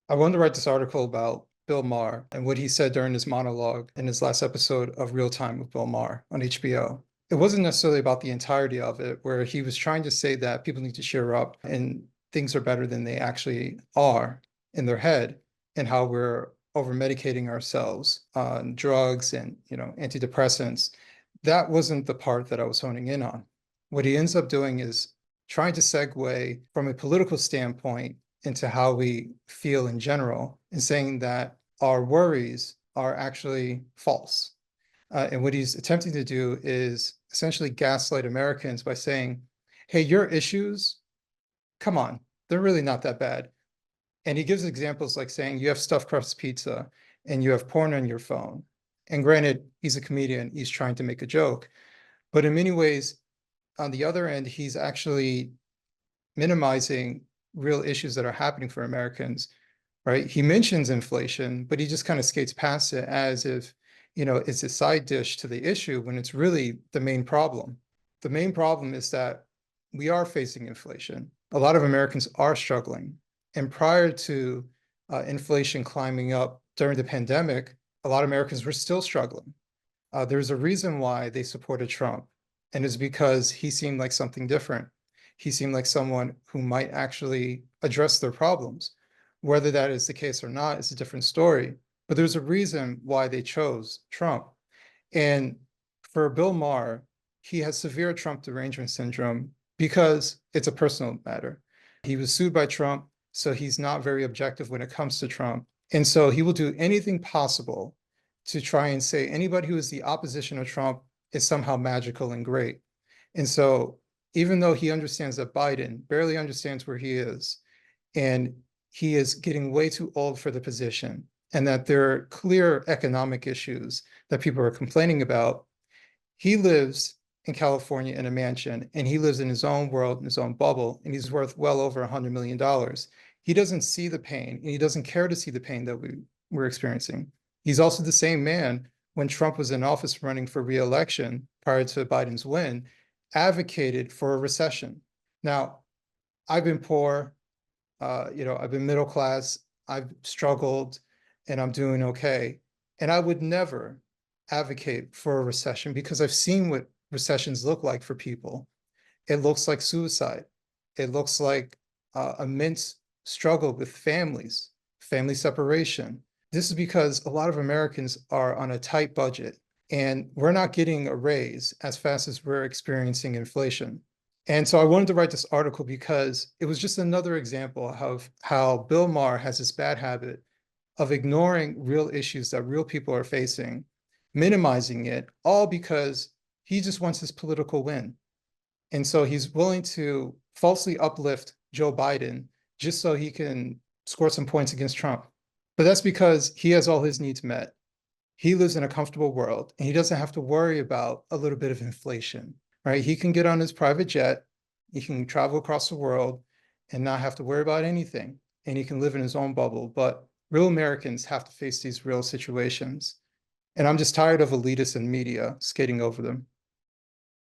I wanted to write this article about Bill Maher and what he said during his monologue in his last episode of Real Time with Bill Maher on HBO. It wasn't necessarily about the entirety of it, where he was trying to say that people need to cheer up and things are better than they actually are in their head, and how we're over medicating ourselves on drugs and antidepressants. That wasn't the part that I was honing in on. What he ends up doing is trying to segue from a political standpoint into how we feel in general and saying that our worries are actually false. And what he's attempting to do is essentially gaslight Americans by saying, hey, your issues, come on, they're really not that bad. And he gives examples like saying you have stuffed crust pizza and you have porn on your phone. And granted, he's a comedian, he's trying to make a joke. But in many ways, on the other end, he's actually minimizing real issues that are happening for Americans, right? He mentions inflation, but he just kind of skates past it as if, it's a side dish to the issue when it's really the main problem. The main problem is that we are facing inflation. A lot of Americans are struggling. And prior to inflation climbing up during the pandemic, a lot of Americans were still struggling. There's a reason why they supported Trump, and it's because he seemed like something different. He seemed like someone who might actually address their problems. Whether that is the case or not is a different story. But there's a reason why they chose Trump. And for Bill Maher, he has severe Trump derangement syndrome because it's a personal matter. He was sued by Trump, so he's not very objective when it comes to Trump. And so he will do anything possible to try and say anybody who is the opposition of Trump is somehow magical and great. And so even though he understands that Biden barely understands where he is, and he is getting way too old for the position, and that there are clear economic issues that people are complaining about, he lives in California in a mansion, and he lives in his own world, in his own bubble, and he's worth well over $100 million. He doesn't see the pain, and he doesn't care to see the pain that we're experiencing. He's also the same man when Trump was in office running for re-election prior to Biden's win, advocated for a recession. Now, I've been poor, I've been middle class, I've struggled, and I'm doing okay. And I would never advocate for a recession because I've seen what recessions look like for people. It looks like suicide. It looks like immense struggle with families, family separation. This is because a lot of Americans are on a tight budget, and we're not getting a raise as fast as we're experiencing inflation. And so I wanted to write this article because it was just another example of how Bill Maher has this bad habit of ignoring real issues that real people are facing, minimizing it, all because he just wants his political win. And so he's willing to falsely uplift Joe Biden just so he can score some points against Trump. But that's because he has all his needs met. He lives in a comfortable world, and he doesn't have to worry about a little bit of inflation, right? He can get on his private jet, he can travel across the world and not have to worry about anything. And he can live in his own bubble. But real Americans have to face these real situations. And I'm just tired of elitists and media skating over them.